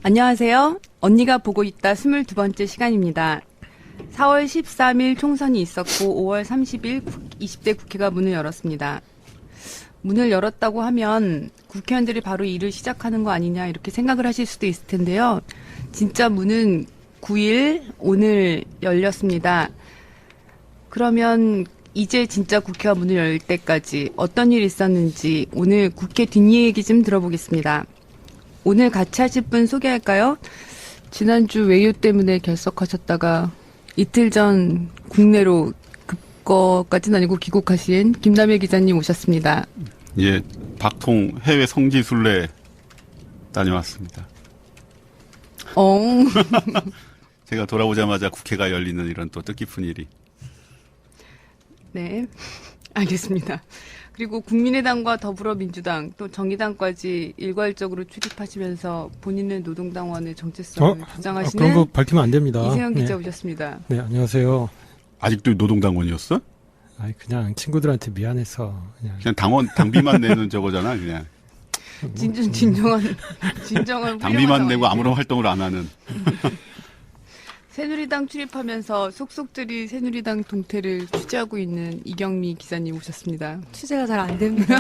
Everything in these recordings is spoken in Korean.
안녕하세요. 언니가 보고 있다 22번째 시간입니다. 4월 13일 총선이 있었고 5월 30일 20대 국회가 문을 열었습니다. 문을 열었다고 하면 국회의원들이 바로 일을 시작하는 거 아니냐 이렇게 생각을 하실 수도 있을 텐데요. 진짜 문은 9일 오늘 열렸습니다. 그러면 이제 진짜 국회가 문을 열 때까지 어떤 일이 있었는지 오늘 국회 뒷얘기 좀 들어보겠습니다. 오늘 같이 하실 분 소개할까요? 지난주 외유 때문에 결석하셨다가 이틀 전 국내로 급거까지는 아니고 귀국하신 김남일 기자님 오셨습니다. 예, 박통 해외 성지순례 다녀왔습니다. 제가 돌아오자마자 국회가 열리는 이런 또 뜻깊은 일이. 네, 알겠습니다. 그리고 국민의당과 더불어민주당 또 정의당까지 일괄적으로 출입하시면서 본인은 노동당원의 정체성을 주장하시는 그런 거 밝히면 안 됩니다. 이세영 기자 오셨습니다. 네, 안녕하세요. 아직도 노동당원이었어? 아니, 그냥 친구들한테 미안해서 그냥 당비만 내는 저거잖아, 그냥. 진정한 당비만 내고 상황이지. 아무런 활동을 안 하는. 새누리당 출입하면서 속속들이 새누리당 동태를 취재하고 있는 이경미 기자님 오셨습니다. 취재가 잘 안 됩니다.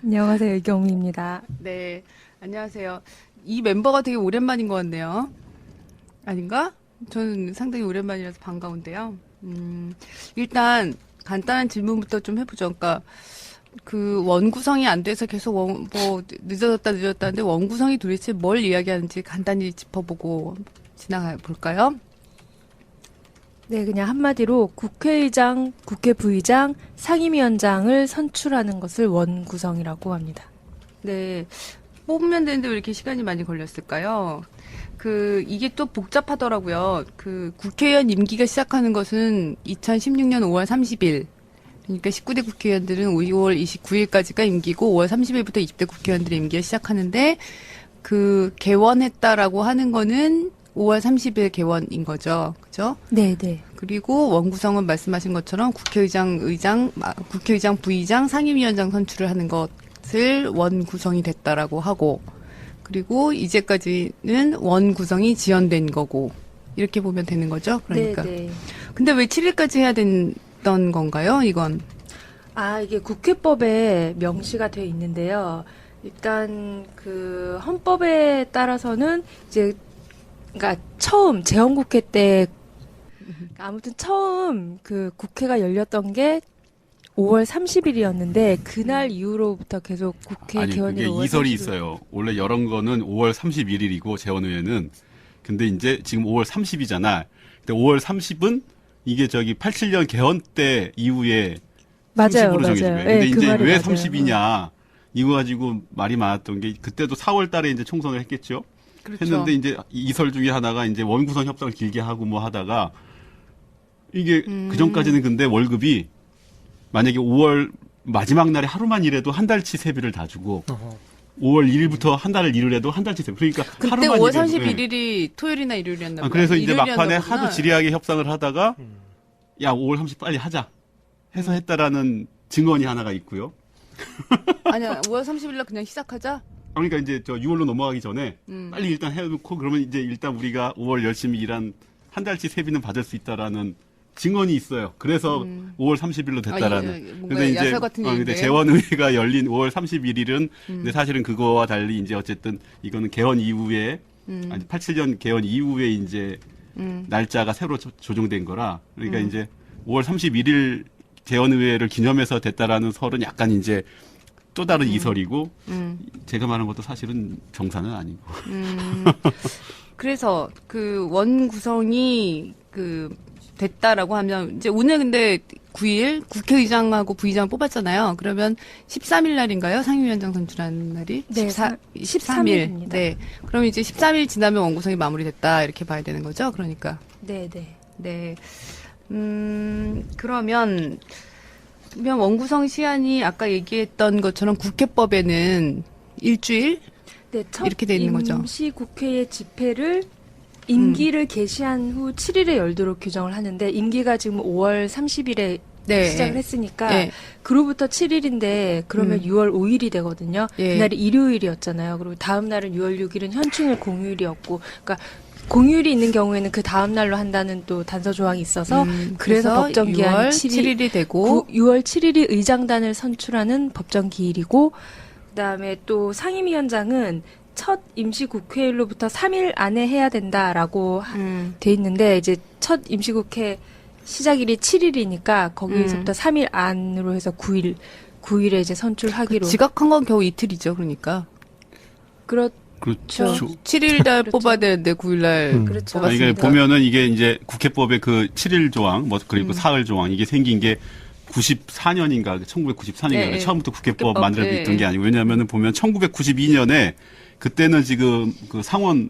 안녕하세요, 이경미입니다. 네, 안녕하세요. 이 멤버가 되게 오랜만인 것 같네요. 아닌가? 저는 상당히 오랜만이라서 반가운데요. 일단 간단한 질문부터 좀 해보죠. 그러니까 그 원구성이 안 돼서 계속 늦어졌다는데 원구성이 도대체 뭘 이야기하는지 간단히 짚어보고 지나가 볼까요? 네, 그냥 한마디로 국회의장, 국회부의장, 상임위원장을 선출하는 것을 원구성이라고 합니다. 네, 뽑으면 되는데 왜 이렇게 시간이 많이 걸렸을까요? 이게 또 복잡하더라고요. 국회의원 임기가 시작하는 것은 2016년 5월 30일. 그러니까 19대 국회의원들은 5월 29일까지가 임기고 5월 30일부터 20대 국회의원들의 임기가 시작하는데 개원했다라고 하는 거는 5월 30일 개원인 거죠. 그죠? 네, 네. 그리고 원구성은 말씀하신 것처럼 국회의장, 부의장, 상임위원장 선출을 하는 것을 원구성이 됐다라고 하고 그리고 이제까지는 원구성이 지연된 거고 이렇게 보면 되는 거죠. 그러니까. 네, 네. 근데 왜 7일까지 해야 됐던 건가요? 이건. 이게 국회법에 명시가 되어 있는데요. 일단 헌법에 따라서는 이제 그러니까 처음 재헌국회 때 아무튼 처음 국회가 열렸던 게 5월 30일이었는데 그날 이후로부터 계속 국회 아니, 개원이 그게 5월 이설이 30일. 있어요. 원래 열은 거는 5월 31일이고, 재원의회는. 근데 이제 지금 5월 30이잖아. 근데 5월 30은 이게 87년 개헌 때 이후에 맞아요, 30으로 정해진 맞아요. 거예요. 근데 네, 그 이제 말이 왜 맞아요. 30이냐. 이거 가지고 말이 많았던 게 그때도 4월 달에 이제 총선을 했겠죠. 그렇죠. 했는데 이제 이설 중에 하나가 이제 원구성 협상을 길게 하고 뭐 하다가 이게 그 전까지는 근데 월급이 만약에 5월 마지막 날에 하루만 일해도 한 달치 세비를 다 주고 5월 1일부터 한 달을 일을 해도 한 달치 세비. 그러니까 그때 하루만 5월 일해도, 31일이 토요일이나 일요일이었나 보다. 그래서 이제 일요일이었나 막판에 보구나. 하도 지리하게 협상을 하다가 야 5월 30 빨리 하자 해서 했다라는 증언이 하나가 있고요. 아니야, 5월 30일 날 그냥 시작하자? 그러니까 이제 6월로 넘어가기 전에 빨리 일단 해놓고 그러면 이제 일단 우리가 5월 열심히 일한 한 달치 세비는 받을 수 있다라는 증언이 있어요. 그래서 5월 30일로 됐다라는. 뭔가 야설 같은 근데 얘기인데. 재원의회가 열린 5월 31일은 근데 사실은 그거와 달리 이제 어쨌든 이거는 개헌 이후에 아니 87년 개헌 이후에 이제 날짜가 새로 조정된 거라. 그러니까 이제 5월 31일 재원의회를 기념해서 됐다라는 설은 약간 이제 또 다른 이설이고 제가 말한 것도 사실은 정사는 아니고. 그래서 원 구성이 됐다라고 하면 이제 오늘 근데 9일 국회의장하고 부의장 뽑았잖아요. 그러면 13일 날인가요? 상임위원장 선출하는 날이? 네, 13일. 입니다. 네. 그럼 이제 13일 지나면 원 구성이 마무리됐다 이렇게 봐야 되는 거죠. 그러니까. 네, 네. 네. 그러면 원구성 시한이 아까 얘기했던 것처럼 국회법에는 일주일 네, 첫 이렇게 돼 있는 거죠. 임시국회의 집회를 임기를 개시한 후 7일에 열도록 규정을 하는데 임기가 지금 5월 30일에 네. 시작을 했으니까 네. 그로부터 7일인데 그러면 6월 5일이 되거든요. 예. 그날이 일요일이었잖아요. 그리고 다음 날은 6월 6일은 현충일 공휴일이었고, 그러니까 공휴일이 있는 경우에는 그 다음 날로 한다는 또 단서 조항이 있어서 그래서 법정 기한이 6월 7일이 되고 6월 7일이 의장단을 선출하는 법정 기일이고, 그다음에 또 상임위원장은 첫 임시국회일로부터 3일 안에 해야 된다라고 돼 있는데, 이제 첫 임시국회 시작일이 7일이니까 거기에서부터 3일 안으로 해서 9일에 이제 선출하기로. 지각한 건 겨우 이틀이죠. 그러니까 그렇죠. 7일 날 그렇죠. 뽑아야 되는데 9일 날 그렇죠. 아, 이게 뽑았습니다. 보면은 이게 이제 국회법의 그 7일 조항, 뭐 그리고 사흘 조항 이게 생긴 게 94년인가 1994년인가 네, 처음부터 국회법 국회법, 만들어 네. 있던 게 아니고 왜냐하면은 보면 1992년에 그때는 지금 그 상원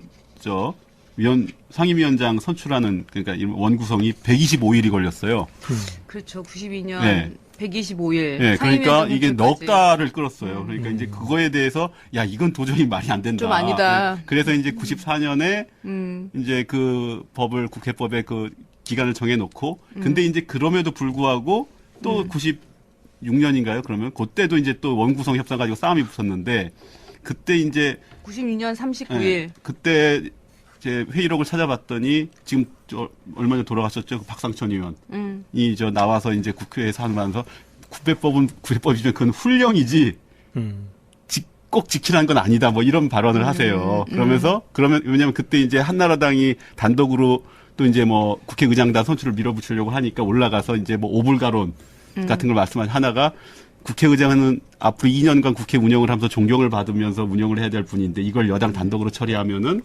상임위원장 선출하는 그러니까 이 원구성이 125일이 걸렸어요. 그렇죠. 92년 네. 125일. 네, 그러니까 이게 넉 선출까지. 달을 끌었어요. 그러니까 이제 그거에 대해서 야 이건 도저히 말이 안 된다. 좀 아니다. 네, 그래서 이제 94년에 음. 이제 그 법을 국회법에 그 기간을 정해놓고 근데 이제 그럼에도 불구하고 또 96년인가요? 그러면 그때도 이제 또 원구성 협상 가지고 싸움이 붙었는데 그때 이제 92년 39일. 예, 그때 이제 회의록을 찾아봤더니 지금 얼마 전에 돌아가셨죠 그 박상천 의원이 나와서 이제 국회에서 하면서 국회법이면 그건 훈령이지 꼭 지키라는 건 아니다 뭐 이런 발언을 하세요. 그러면서 그러면 왜냐하면 그때 이제 한나라당이 단독으로 또 이제 뭐 국회의장단 선출을 밀어붙이려고 하니까 올라가서 이제 뭐 오불가론 같은 걸 말씀하신 하나가 국회의장은 앞으로 2년간 국회 운영을 하면서 존경을 받으면서 운영을 해야 될 분인데 이걸 여당 단독으로 처리하면은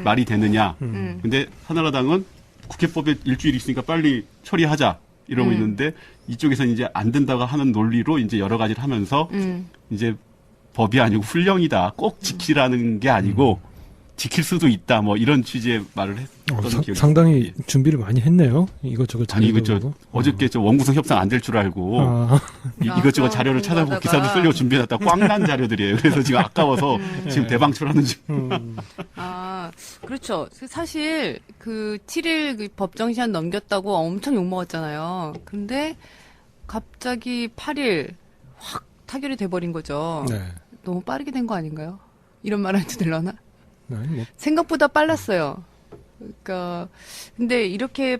말이 되느냐. 근데 한나라당은 국회법에 일주일 있으니까 빨리 처리하자 이러고 있는데 이쪽에서는 이제 안 된다고 하는 논리로 이제 여러 가지를 하면서 이제 법이 아니고 훈령이다. 꼭 지키라는 게 아니고 지킬 수도 있다. 뭐 이런 취지의 말을 했던 기억이 상당히 있습니다. 준비를 많이 했네요. 이것저것 아니 이거 자료도 보고. 어저께 원구성 협상 안 될 줄 알고 아, 이것저것 자료를 찾아보고 공부하다가. 기사도 쓰려고 준비해놨다 꽉 난 자료들이에요. 그래서 지금 아까워서 지금 대방출하는 중. 아, 그렇죠. 사실 그 7일 그 법정 시한 넘겼다고 엄청 욕먹었잖아요. 근데 갑자기 8일 확 타결이 돼버린 거죠. 네. 너무 빠르게 된 거 아닌가요? 이런 말 해도 되려나? 아니, 뭐, 생각보다 빨랐어요. 그러니까 근데 이렇게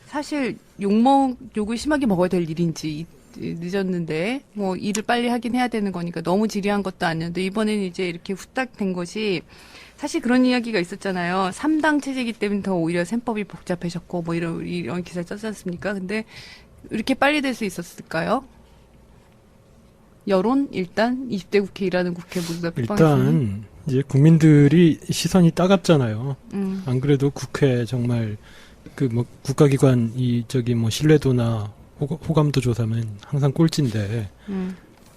사실 욕을 심하게 먹어야 될 일인지 늦었는데 뭐 일을 빨리 하긴 해야 되는 거니까 너무 지리한 것도 아니었는데 이번에는 이제 이렇게 후딱 된 것이 사실 그런 이야기가 있었잖아요. 3당 체제이기 때문에 더 오히려 셈법이 복잡해졌고 뭐 이런 기사를 썼지 않습니까? 근데 이렇게 빨리 될 수 있었을까요? 여론 일단 20대 국회 일하는 국회 모두 다 픽방했으니. 일단 이제 국민들이 시선이 따갑잖아요. 안 그래도 국회 정말 그 뭐 국가기관 뭐 신뢰도나 호감도 조사면 항상 꼴찌인데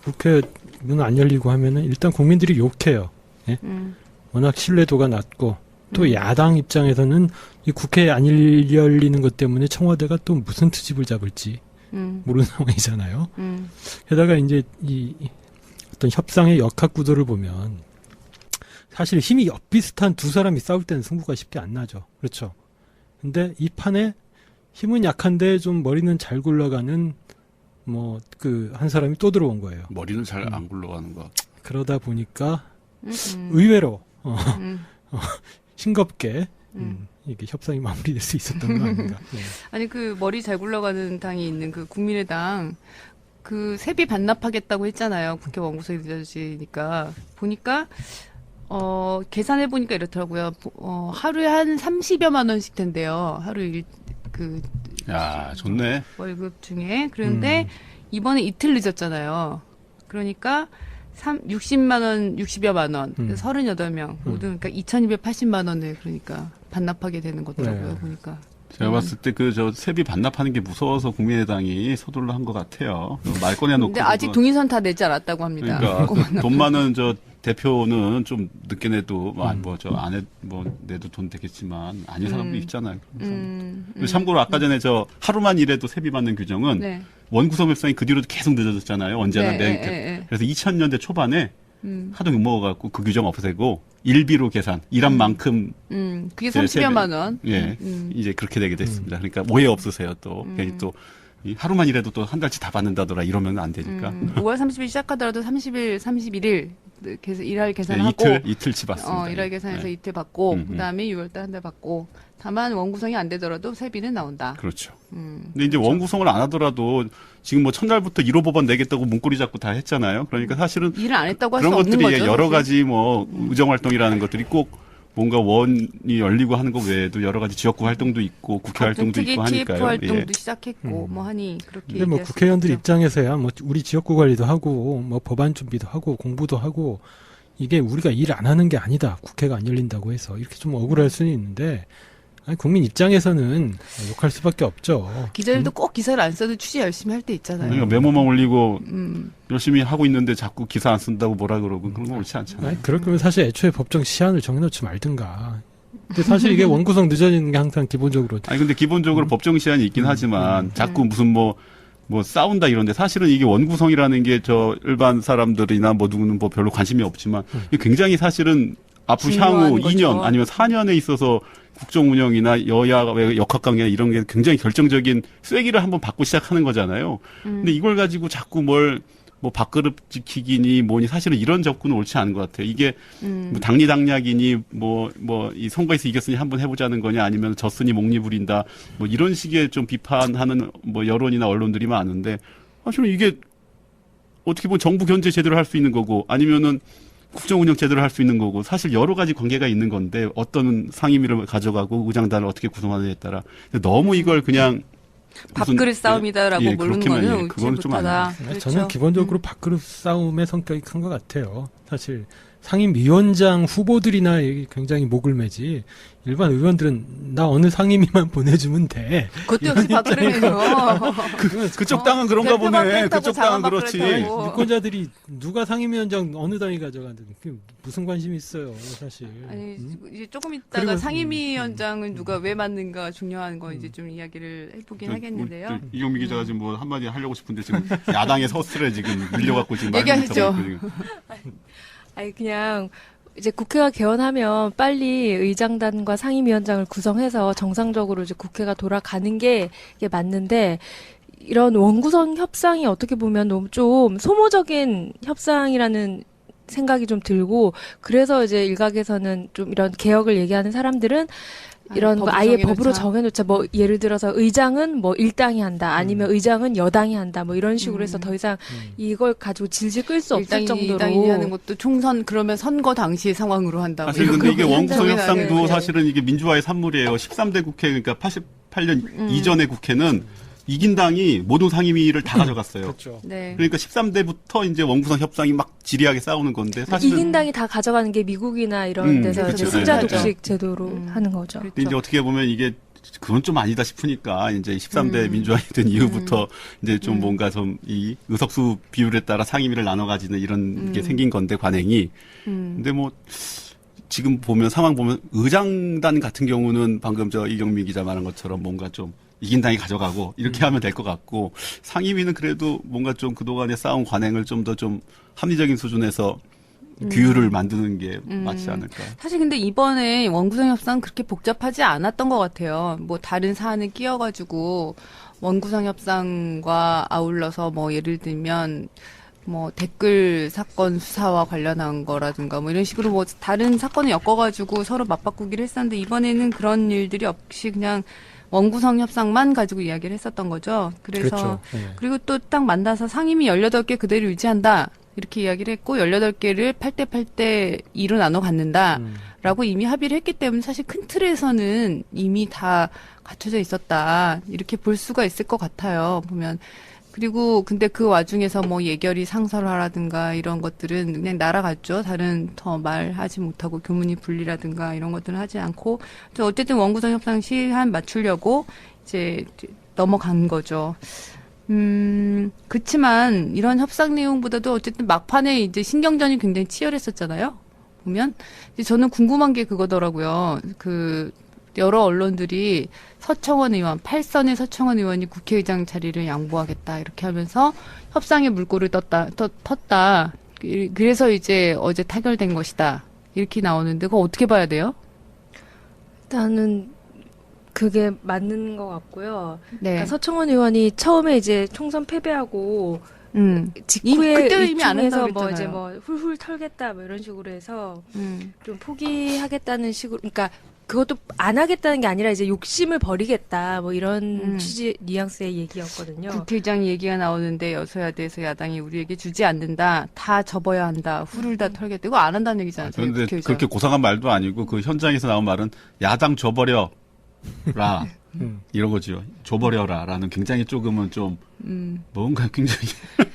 국회 문 안 열리고 하면은 일단 국민들이 욕해요. 예? 워낙 신뢰도가 낮고 또 야당 입장에서는 이 국회 안 열리는 것 때문에 청와대가 또 무슨 트집을 잡을지 모르는 상황이잖아요. 게다가 이제 이 어떤 협상의 역학 구도를 보면 사실 힘이 엇비슷한 두 사람이 싸울 때는 승부가 쉽게 안 나죠. 그렇죠. 근데 이 판에 힘은 약한데 좀 머리는 잘 굴러가는 뭐 그 한 사람이 또 들어온 거예요. 머리는 잘 안 굴러가는 거. 그러다 보니까 의외로 싱겁게 이게 협상이 마무리될 수 있었던 거 아닌가. 네. 아니 그 머리 잘 굴러가는 당이 있는 그 국민의당 그 세비 반납하겠다고 했잖아요. 국회 원구성이 늦어지니까 보니까 계산해 보니까 이렇더라고요. 하루에 한 30여만 원씩 된대요. 하루 야, 좋네. 월급 중에. 그런데 이번에 이틀 늦었잖아요. 그러니까 60만 원, 60여만 원, 38명 모두 그러니까 2,280만 원을 그러니까 반납하게 되는 거더라고요. 네. 보니까. 제가 봤을 때 세비 반납하는 게 무서워서 국민의당이 서둘러 한 것 같아요. 말 꺼내놓고. 근데 아직 동의선 다 내지 않았다고 합니다. 그러니까 돈 많은 대표는 좀 늦게 내도 내도 돈 되겠지만 아닌 사람도 있잖아요. 참고로 아까 전에 하루만 일해도 세비 받는 규정은 네. 원구성 협상이 그 뒤로도 계속 늦어졌잖아요. 언제나 네. 그래서 2000년대 초반에 하도 욕먹어갖고 그 규정 없애고 일비로 계산 일한 만큼 그게 30여만 원. 예 이제 그렇게 되게 됐습니다. 그러니까 오해 없으세요 또 괜히 또 이 하루만 일해도 또 한 달치 다 받는다더라 이러면 안 되니까. 5월 30일 시작하더라도 30일, 31일 일할 계산하고 이틀치 받습니다. 일할 계산해서 네. 이틀 받고 음. 그다음에 6월달 한 달 받고 다만 원구성이 안 되더라도 세비는 나온다. 그렇죠. 근데 이제 원구성을 안 하더라도 지금 뭐 첫날부터 1호 법안 내겠다고 문고리 잡고 다 했잖아요. 그러니까 사실은 일을 안 했다고 할 수 그런 없는 것들이 거죠. 여러 사실. 가지 뭐 의정 활동이라는 것들이 꼭 뭔가 원이 열리고 하는 것 외에도 여러 가지 지역구 활동도 있고 국회 활동도 특히 있고 TF 하니까요. 활동도 예. 시작했고 뭐 하니 그렇게 근데 뭐 얘기할 수 국회의원들 있죠. 입장에서야 뭐 우리 지역구 관리도 하고 뭐 법안 준비도 하고 공부도 하고 이게 우리가 일 안 하는 게 아니다. 국회가 안 열린다고 해서 이렇게 좀 억울할 수는 있는데 아니, 국민 입장에서는 욕할 수밖에 없죠. 기자들도 꼭 기사를 안 써도 취재 열심히 할 때 있잖아요. 그러니까 메모만 올리고 열심히 하고 있는데 자꾸 기사 안 쓴다고 뭐라 그러고 그런 거 옳지 않잖아요. 아니, 그럴 거면 사실 애초에 법정 시한을 정해놓지 말든가. 근데 사실 이게 원구성 늦어지는 게 항상 기본적으로 아니 근데 기본적으로 법정 시한이 있긴 하지만 자꾸 무슨 뭐 싸운다 이런데 사실은 이게 원구성이라는 게 저 일반 사람들이나 뭐 누구는 뭐 별로 관심이 없지만 이게 굉장히 사실은 앞으로 중요한 향후 거죠. 2년 아니면 4년에 있어서 국정 운영이나 여야의 역학관계나 이런 게 굉장히 결정적인 쐐기를 한번 받고 시작하는 거잖아요. 근데 이걸 가지고 자꾸 뭐 밥그릇 지키기니 뭐니 사실은 이런 접근은 옳지 않은 것 같아요. 이게 뭐 당리당략이니 이 선거에서 이겼으니 한번 해보자는 거냐 아니면 졌으니 목리 부린다 뭐 이런 식의 좀 비판하는 뭐 여론이나 언론들이 많은데 사실은 이게 어떻게 보면 정부 견제 제대로 할 수 있는 거고 아니면은 국정 운영 제대로 할 수 있는 거고 사실 여러 가지 관계가 있는 건데 어떤 상임위를 가져가고 의장단을 어떻게 구성하느냐에 따라 너무 이걸 그냥 밥그릇 싸움이다라고 모르는 그렇게만 거는 예, 그거는 좀 못하다. 아니에요. 그렇죠. 저는 기본적으로 밥그릇 싸움의 성격이 큰 것 같아요. 사실 상임위원장 후보들이나 굉장히 목을 매지 일반 의원들은 나 어느 상임위만 보내주면 돼. 그것도 역시 밥그릇이에요. 그쪽 당은 그런가 대표가 보네. 그랬다고 그쪽 당은 자만 그렇지. 그랬다고. 유권자들이 누가 상임위원장 어느 당이 가져가든 그게 무슨 관심이 있어요, 사실. 아니 이제 조금 있다가 그리고- 상임위원장은 누가 왜 맡는가 중요한 거 이제 좀 이야기를 해보긴 하겠는데요. 이경미 기자가 지금 뭐 한마디 하려고 싶은데 지금 야당의 서스를 지금 밀려갖고 지금 말을 얘기하시죠. 못하고 있고 지금. 아니 그냥 이제 국회가 개원하면 빨리 의장단과 상임위원장을 구성해서 정상적으로 이제 국회가 돌아가는 게 이게 맞는데 이런 원구성 협상이 어떻게 보면 너무 좀 소모적인 협상이라는 생각이 좀 들고 그래서 이제 일각에서는 좀 이런 개혁을 얘기하는 사람들은 이런 거 아예 법으로 정해놓자. 뭐 예를 들어서 의장은 뭐 일당이 한다. 아니면 의장은 여당이 한다. 뭐 이런 식으로 해서 더 이상 이걸 가지고 질질 끌 수 없을 정도로. 일당이 하는 것도 총선 그러면 선거 당시 상황으로 한다. 사실 근데 이게 원구성 협상도 네. 사실은 이게 민주화의 산물이에요. 13대 국회 그러니까 88년 이전의 국회는 이긴 당이 모든 상임위를 다 가져갔어요. 그렇죠. 네. 그러니까 13대부터 이제 원구성 협상이 막 지리하게 싸우는 건데 사실은 이긴 당이 다 가져가는 게 미국이나 이런 데서 그렇죠. 이제 승자 네, 독식 제도로 하는 거죠. 그렇죠. 근데 이제 어떻게 보면 이게 그건 좀 아니다 싶으니까 이제 13대 민주화가 된 이후부터 이제 좀 뭔가 좀 이 의석수 비율에 따라 상임위를 나눠 가지는 이런 게 생긴 건데 관행이. 근데 뭐 지금 보면 상황 보면 의장단 같은 경우는 방금 저 이경미 기자 말한 것처럼 뭔가 좀 이긴 당이 가져가고 이렇게 하면 될 것 같고 상임위는 그래도 뭔가 좀 그동안의 싸움 관행을 좀 더 좀 합리적인 수준에서 규율을 만드는 게 맞지 않을까. 사실 근데 이번에 원구성 협상 그렇게 복잡하지 않았던 것 같아요. 뭐 다른 사안을 끼워가지고 원구성 협상과 아울러서 뭐 예를 들면 뭐 댓글 사건 수사와 관련한 거라든가 뭐 이런 식으로 뭐 다른 사건을 엮어가지고 서로 맞바꾸기를 했었는데 이번에는 그런 일들이 없이 그냥 원구성 협상만 가지고 이야기를 했었던 거죠. 그래서 그렇죠. 네. 그리고 또 딱 만나서 상임위 18개 그대로 유지한다. 이렇게 이야기를 했고 18개를 8대 8대 2로 나눠 갖는다. 라고 이미 합의를 했기 때문에 사실 큰 틀에서는 이미 다 갖춰져 있었다. 이렇게 볼 수가 있을 것 같아요. 보면. 그리고 근데 그 와중에서 뭐 예결위 상설화라든가 이런 것들은 그냥 날아갔죠. 다른 더 말하지 못하고 교문이 분리라든가 이런 것들은 하지 않고 어쨌든 원구성 협상 시한 맞추려고 이제 넘어간 거죠. 그치만 이런 협상 내용보다도 어쨌든 막판에 이제 신경전이 굉장히 치열했었잖아요. 보면 이제 저는 궁금한 게 그거더라고요. 그 여러 언론들이 서청원 의원, 8선의 서청원 의원이 국회의장 자리를 양보하겠다 이렇게 하면서 협상의 물꼬를 텄다. 그래서 이제 어제 타결된 것이다. 이렇게 나오는데 그거 어떻게 봐야 돼요? 일단은 그게 맞는 것 같고요. 네. 그러니까 서청원 의원이 처음에 이제 총선 패배하고 직후에 그때 이미 안 의총에서 한다고 뭐 이제 그랬잖아요. 뭐 훌훌 털겠다 뭐 이런 식으로 해서 좀 포기하겠다는 식으로, 그러니까 그것도 안 하겠다는 게 아니라 이제 욕심을 버리겠다 뭐 이런 취지 뉘앙스의 얘기였거든요. 국회의장 얘기가 나오는데 여소야대에서 야당이 우리에게 주지 않는다. 다 접어야 한다. 후를 다 털겠다. 이거 안 한다는 얘기잖아요. 그런데 국회의장. 그렇게 고상한 말도 아니고 그 현장에서 나온 말은 야당 줘버려라 이런 거죠. 줘버려라라는 굉장히 조금은 좀 뭔가 굉장히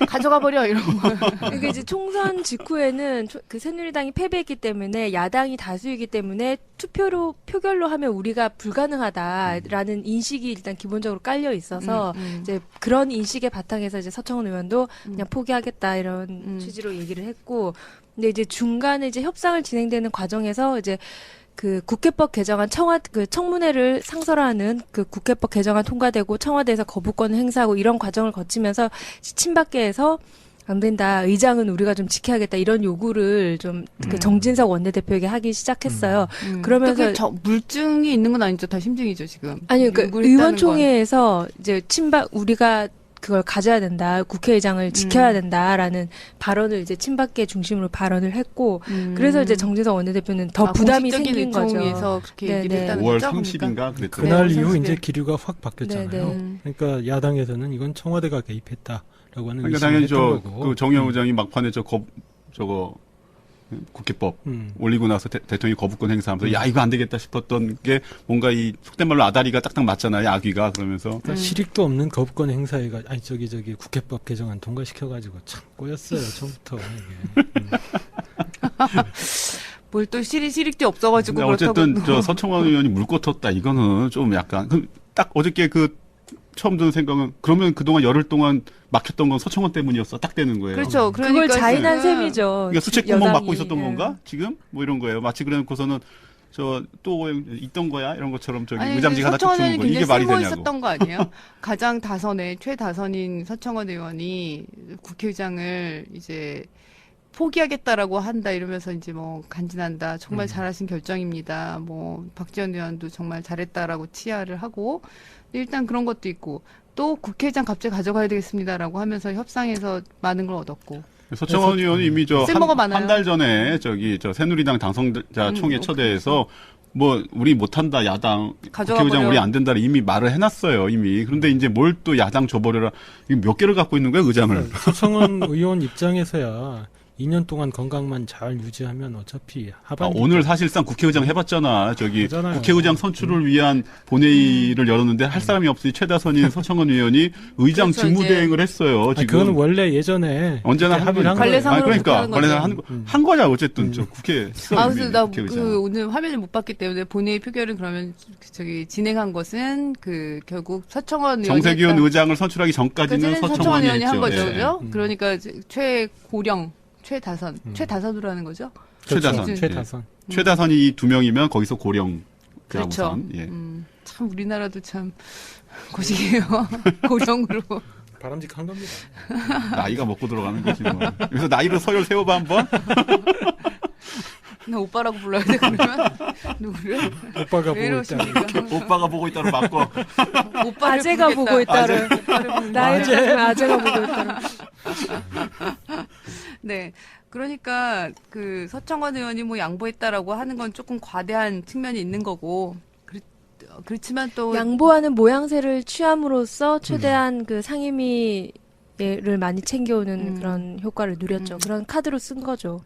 가져가 버려 이런 거. 그러니까 이제 총선 직후에는 그 새누리당이 패배했기 때문에 야당이 다수이기 때문에 표결로 하면 우리가 불가능하다라는 인식이 일단 기본적으로 깔려 있어서 이제 그런 인식의 바탕에서 이제 서청원 의원도 그냥 포기하겠다 이런 취지로 얘기를 했고, 근데 이제 중간에 이제 협상을 진행되는 과정에서 이제 그 국회법 개정안 청문회를 상설하는 그 국회법 개정안 통과되고 청와대에서 거부권을 행사하고 이런 과정을 거치면서 친박계에서 안 된다, 의장은 우리가 좀 지켜야겠다 이런 요구를 좀 그 정진석 원내대표에게 하기 시작했어요. 그러면서 물증이 있는 건 아니죠. 다 심증이죠 지금. 아니 그 요구를 했다는 의원총회에서 이제 우리가 그걸 가져야 된다, 국회의장을 지켜야 된다라는 발언을 이제 친박계 중심으로 발언을 했고, 그래서 이제 정진석 원내대표는 더 부담이 생긴 거죠. 의총에서 그렇게 네네. 얘기를 했다는 5월 거죠. 30일인가 그랬더니 그날 네, 이후 30일. 이제 기류가 확 바뀌었잖아요. 네, 그러니까 야당에서는 이건 청와대가 개입했다라고 하는 그러니까 의심을 당연히 했던 거고. 그 정의용 의장이 막판에 저거 국회법 올리고 나서 대통령이 거부권 행사하면서 야 이거 안 되겠다 싶었던 게 뭔가 이 속된 말로 아다리가 딱딱 맞잖아요. 아귀가. 그러면서 그러니까 실익도 없는 거부권 행사가 아니 저기 국회법 개정안 통과시켜가지고 참 꼬였어요 처음부터 이게. 뭘 또 실익도 없어가지고 근데 어쨌든 저 서청원 의원이 물고 텄다. 이거는 좀 약간 딱 어저께 그 처음 드는 생각은 그러면 그동안 열흘 동안 막혔던 건 서청원 때문이었어. 딱 되는 거예요. 그렇죠. 그걸 그러니까 자인한 지금 셈이죠. 그러니까 수채구멍 여당이. 막고 있었던 건가? 지금? 뭐 이런 거예요. 마치 그래놓고서는 저 또 있던 거야? 이런 것처럼 저기 아니, 의장직 하나 툭 서청원 주는 의원이 거. 이게 굉장히 말이 쓸모 되냐고. 있었던 거 아니에요? 가장 최다선인 서청원 의원이 국회의장을 이제 포기하겠다라고 한다 이러면서 이제 뭐 간지난다. 정말 잘하신 결정입니다. 뭐 박지원 의원도 정말 잘했다라고 치하를 하고, 일단 그런 것도 있고, 또 국회의장 갑자기 가져가야 되겠습니다라고 하면서 협상에서 많은 걸 얻었고. 서청원 의원이 이미 쓸모가 많아요. 한 달 전에 저 새누리당 당선자 총회 초대에서 뭐 우리 못한다 야당 가져가 국회의장 버려. 우리 안 된다를 이미 말을 해놨어요 이미. 그런데 이제 뭘 또 야당 줘버려라. 이거 몇 개를 갖고 있는 거야 의장을. 서청원 의원 입장에서야 2년 동안 건강만 잘 유지하면 어차피 하반기 오늘 사실상 국회의장 해봤잖아. 저기 그러잖아요. 국회의장 선출을 위한 본회의를 열었는데 할 사람이 없으니 최다선인 서청원 의원이 의장 그렇죠, 직무대행을 했어요. 아니, 지금 그거는 원래 예전에 언제나 그렇게 합의를 한 관례상으로 거예요. 그러니까 그렇게 하는 관례상 거죠. 한 거야 어쨌든 저 국회. 그래서 나 국회의장. 오늘 화면을 못 봤기 때문에 본회의 표결은 그러면 진행한 것은 결국 서청원 의원이 정세균 했다. 의장을 선출하기 전까지는 그때는 서청원이 의원이 한 했죠. 거죠, 예. 그죠? 그러니까 최다선으로 하는 거죠? 최다선. 그렇죠. 최다선. 최다선이 이 두 명이면 거기서 고령. 그렇죠. 우선, 예. 참 우리나라도 참 고식이에요. 고령으로. 바람직한 겁니다. 나이가 먹고 들어가는 거지 뭐. 그래서 나이로 서열 세워봐 한번. 나 오빠라고 불러야 돼 그러면 누구를? 오빠가 왜 보고 있다. 이러십니까? 오빠가 보고 있다로 바꿔. 오빠를 아재가 부르겠다. 보고 있다를. 나이를 따지면 아재가 보고 있다를. 네. 그러니까 그 서청원 의원이 뭐 양보했다라고 하는 건 조금 과대한 측면이 있는 거고. 그렇지만 또 양보하는 모양새를 취함으로써 최대한 그 상임위를 많이 챙겨오는 그런 효과를 누렸죠. 그런 카드로 쓴 거죠.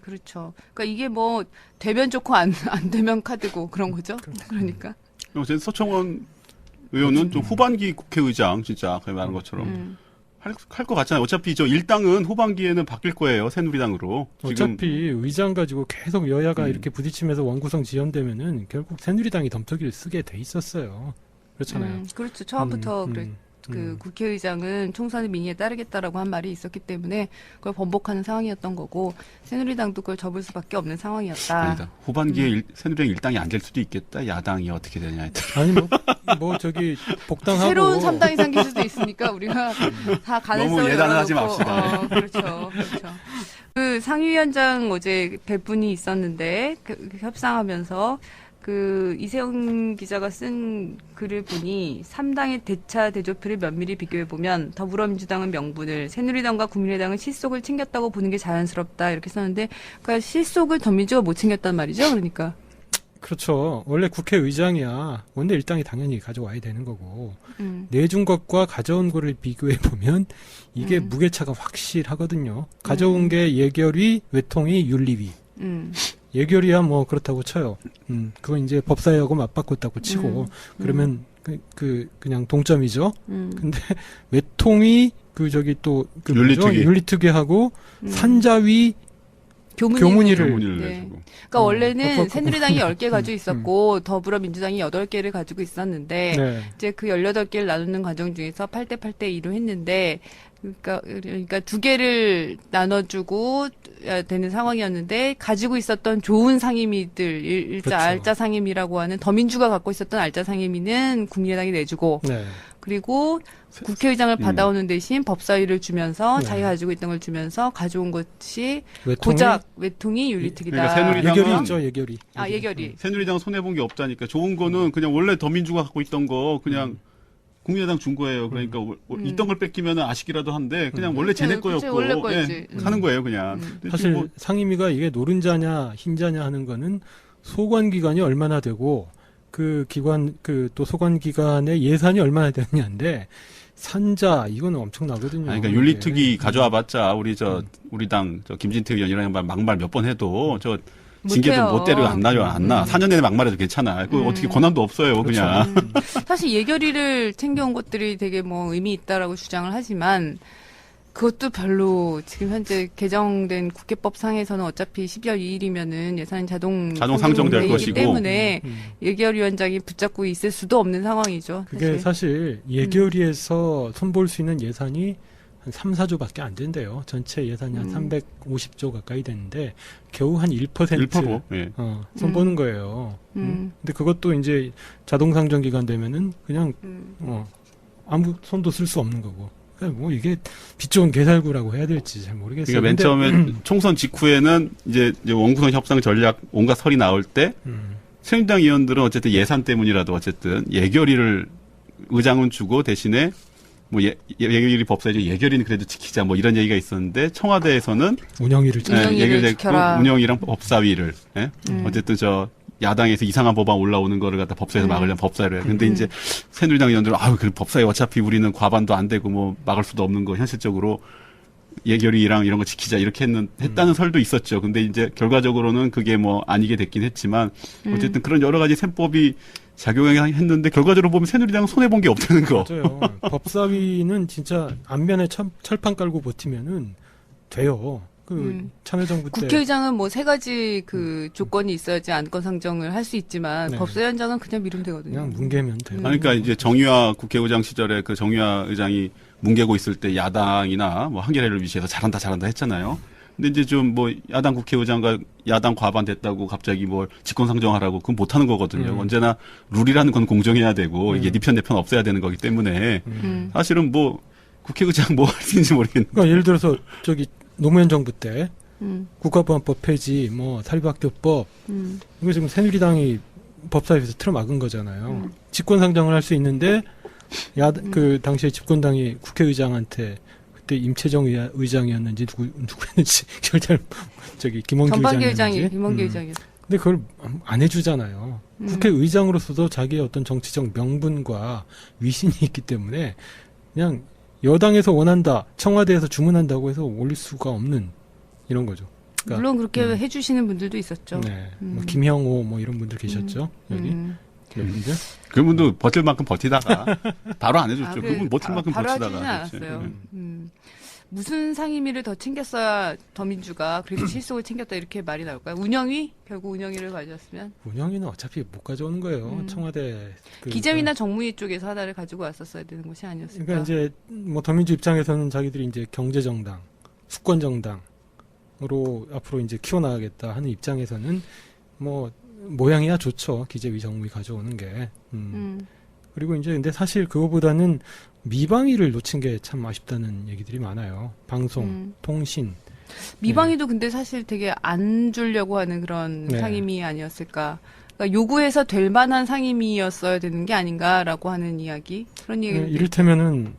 그렇죠. 그러니까 이게 뭐 되면 좋고 안 되면 카드고 그런 거죠. 그러니까. 어쨌든 서청원 의원은 좀 후반기 국회의장 진짜 그냥 말한 것처럼 할 것 같잖아요. 어차피 저 일당은 후반기에는 바뀔 거예요. 새누리당으로. 어차피 의장 가지고 계속 여야가 이렇게 부딪히면서 원구성 지연되면은 결국 새누리당이 덤터기를 쓰게 돼 있었어요. 그렇잖아요. 그렇죠. 처음부터 그 국회의장은 총선의 민의에 따르겠다라고 한 말이 있었기 때문에 그걸 번복하는 상황이었던 거고 새누리당도 그걸 접을 수밖에 없는 상황이었다. 아니다. 후반기에 새누리당 일당이 안 될 수도 있겠다. 야당이 어떻게 되냐. 아니 뭐 저기 복당하고 새로운 3당이 생길 수도 있으니까 우리가 다 가능성을 너무 예단을 하지 열어놓고, 맙시다. 그렇죠. 그 상위위원장 어제 배분이 있었는데 협상하면서 그 이세영 기자가 쓴 글을 보니 3당의 대차 대조표를 면밀히 비교해 보면 더불어민주당은 명분을, 새누리당과 국민의당은 실속을 챙겼다고 보는 게 자연스럽다 이렇게 썼는데, 그러니까 실속을 더민주가 못 챙겼단 말이죠. 그러니까. 그렇죠. 원래 국회의장이야. 원내 일당이 당연히 가져와야 되는 거고 내준 것과 가져온 거를 비교해 보면 이게 무게차가 확실하거든요. 가져온 게 예결위, 외통위, 윤리위. 예결위야 뭐 그렇다고 쳐요. 그건 이제 법사위하고 맞바꿨다고 치고 그러면 그냥 동점이죠. 근데 외통위 그 윤리특위. 윤리특위하고 산자위 교문위를 네. 내주고. 그러니까 원래는 새누리당이 10개 가지고 있었고 더불어민주당이 8개를 가지고 있었는데 네. 이제 그 18개를 나누는 과정 중에서 8대 8대 2로 했는데 그러니까 2개를 나눠주고 되는 상황이었는데 가지고 있었던 좋은 상임위들 그렇죠. 알짜 상임위라고 하는 더민주가 갖고 있었던 알짜 상임위는 국민의당이 내주고 네. 그리고 국회의장을 받아오는 대신 법사위를 주면서 네. 자기가 가지고 있던 걸 주면서 가져온 것이 외통위? 고작 외통위 윤리특위다. 그러니까 새누리당은 예결위 있죠, 예결위. 예결위. 새누리당 손해본 게 없다니까. 좋은 거는 그냥 원래 더민주가 갖고 있던 거 그냥 국민의당 준 거예요. 그러니까 있던 걸 뺏기면 아쉽기라도 한데 그냥 원래 쟤네 그치, 거였고 원래 거였지. 하는 거예요 그냥. 근데 사실 지금 뭐 상임위가 이게 노른자냐 흰자냐 하는 거는 소관 기간이 얼마나 되고 그 기관 또 소관 기관의 예산이 얼마나 되느냐인데 산자 이거는 엄청나거든요. 그러니까 윤리특위 가져와봤자 우리 당 김진태 의원이랑 막말 몇 번 해도 저 징계도 못해요. 못 때려 안 나요 안 나. 4년 내내 막말해도 괜찮아. 그 어떻게 권한도 없어요 그냥. 사실 예결위를 챙겨온 것들이 되게 뭐 의미 있다라고 주장을 하지만 그것도 별로 지금 현재 개정된 국회법상에서는 어차피 12월 2일이면은 예산이 자동 상정될 되기 것이고. 때문에 예결위원장이 붙잡고 있을 수도 없는 상황이죠. 그게 사실 예결위에서 손볼 수 있는 예산이 한 3, 4조밖에 안 된대요. 전체 예산이 한 350조 가까이 되는데 겨우 한 1%, 1%. 예. 손보는 거예요. 근데 그것도 이제 자동 상정 기간 되면은 그냥 아무 손도 쓸 수 없는 거고. 그러니까 뭐 이게 빛 좋은 개살구라고 해야 될지 잘 모르겠어요. 그러니까 맨 처음에 총선 직후에는 이제 원구성 협상 전략 온갖 설이 나올 때 새누리당 의원들은 어쨌든 예산 때문이라도 어쨌든 예결위를 의장은 주고 대신에 뭐 예결위 법사위죠. 예결위는 그래도 지키자 뭐 이런 얘기가 있었는데 청와대에서는 운영위를 운영위를 지켜라. 운영이랑 법사위를 어쨌든 야당에서 이상한 법안 올라오는 거를 갖다 법사위에서 막으려면 법사위를 해요. 근데 이제 새누리당 의원들은 그 법사위 어차피 우리는 과반도 안 되고 뭐 막을 수도 없는 거 현실적으로 예결위랑 이런 거 지키자 이렇게 했다는 설도 있었죠. 근데 이제 결과적으로는 그게 뭐 아니게 됐긴 했지만 어쨌든 그런 여러 가지 셈법이 작용했는데 결과적으로 보면 새누리당은 손해본 게 없다는 거. 맞아요. 법사위는 진짜 안면에 철판 깔고 버티면은 돼요. 참여정부 때 국회의장은 뭐 3가지 그 조건이 있어야지 안건 상정을 할 수 있지만 네. 법사위원장은 그냥 미루면 되거든요. 그냥 뭉개면 돼요. 그러니까 이제 정유화 국회의장 시절에 그 정유화 의장이 뭉개고 있을 때 야당이나 뭐 한겨레를 위시해서 잘한다 했잖아요. 근데 이제 좀 뭐 야당 국회의장과 야당 과반 됐다고 갑자기 뭘 직권 상정하라고 그건 못 하는 거거든요. 언제나 룰이라는 건 공정해야 되고 이게 네 편 내 편 없어야 되는 거기 때문에 사실은 뭐 국회의장 뭐 할 수 있는지 모르겠는데. 그러니까 예를 들어서 노무현 정부 때 국가보안법 폐지, 뭐 사립학교법 이거 지금 새누리당이 법사위에서 틀어막은 거잖아요. 직권상정을 할 수 있는데 그 당시에 집권당이 국회의장한테 그때 임채정 의장이었는지 누구였는지 결정 김원기 전반기 의장이었는지. 의장이 김원기 의장이었어요. 근데 그걸 안 해주잖아요. 국회의장으로서도 자기의 어떤 정치적 명분과 위신이 있기 때문에 그냥 여당에서 원한다, 청와대에서 주문한다고 해서 올릴 수가 없는 이런 거죠. 그러니까, 물론 그렇게 해주시는 분들도 있었죠. 네, 뭐 김형호 뭐 이런 분들 계셨죠. 여기 몇 분들. 그분도 버틸 만큼 버티다가 바로 안 해줬죠. 그분 버틸 만큼 바로 버티다가. 하지는 않았어요. 무슨 상임위를 더 챙겼어야 더민주가 그래도 실속을 챙겼다 이렇게 말이 나올까요? 운영위? 결국 운영위를 가져왔으면? 운영위는 어차피 못 가져오는 거예요. 청와대. 기재위나 정무위 쪽에서 하나를 가지고 왔었어야 되는 것이 아니었을까? 그러니까 이제 뭐 더민주 입장에서는 자기들이 이제 경제정당, 수권정당으로 앞으로 이제 키워나가겠다 하는 입장에서는 뭐 모양이야 좋죠. 기재위 정무위 가져오는 게. 그리고 이제 근데 사실 그거보다는 미방위를 놓친 게 참 아쉽다는 얘기들이 많아요. 방송, 통신. 미방위도 근데 사실 되게 안 주려고 하는 그런 네. 상임위 아니었을까 그러니까 요구해서 될 만한 상임위였어야 되는 게 아닌가라고 하는 이야기. 그런 얘기. 이를테면은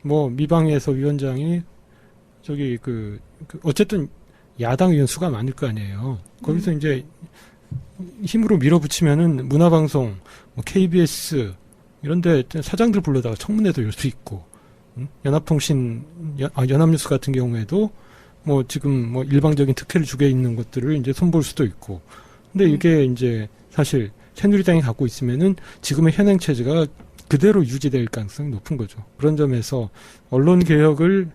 뭐 미방위에서 위원장이 저기 어쨌든 야당 의원 수가 많을 거 아니에요. 거기서 이제 힘으로 밀어붙이면은 문화방송, 뭐 KBS 이런데 사장들 불러다가 청문회도 열 수 있고, 연합통신, 연합뉴스 같은 경우에도 뭐 지금 뭐 일방적인 특혜를 주게 있는 것들을 이제 손볼 수도 있고. 근데 이게 이제 사실 새누리당이 갖고 있으면은 지금의 현행 체제가 그대로 유지될 가능성이 높은 거죠. 그런 점에서 언론 개혁을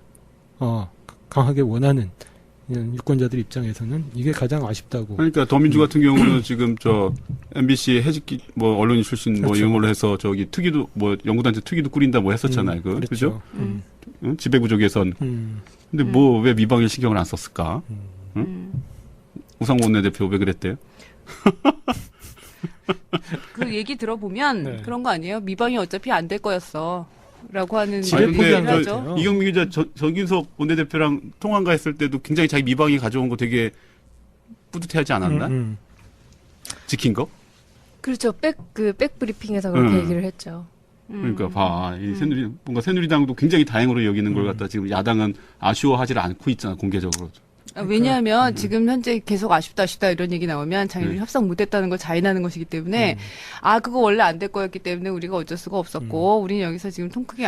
강하게 원하는 유권자들 입장에서는 이게 가장 아쉽다고. 그러니까 더민주 같은 경우는 지금 MBC 해직기 뭐 언론인 출신 뭐 그렇죠. 이런 걸로 해서 저기 특위도 뭐 연구단체 특위도 꾸린다 뭐 했었잖아요. 그죠? 응? 지배구조 개선. 근데 뭐 왜 미방위 신경을 안 썼을까? 응? 우상호 원내대표 왜 그랬대요? 그 얘기 들어보면 네. 그런 거 아니에요? 미방이 어차피 안 될 거였어. 라고 하는 지뢰 아니, 포기한 근데 얘기를 하죠. 이경민 기자 정진석 원내대표랑 통화가 했을 때도 굉장히 자기 미방위 가져온 거 되게 뿌듯해하지 않았나? 지킨 거? 그렇죠. 백브리핑에서 그렇게 얘기를 했죠. 그러니까 뭔가 새누리당도 굉장히 다행으로 여기는 걸 갖다 지금 야당은 아쉬워하지 않고 있잖아, 공개적으로. 왜냐하면 지금 현재 계속 아쉽다 이런 얘기 나오면 자기들이 협상 못했다는 걸 자인하는 것이기 때문에 그거 원래 안 될 거였기 때문에 우리가 어쩔 수가 없었고 우리는 여기서 지금 통 크게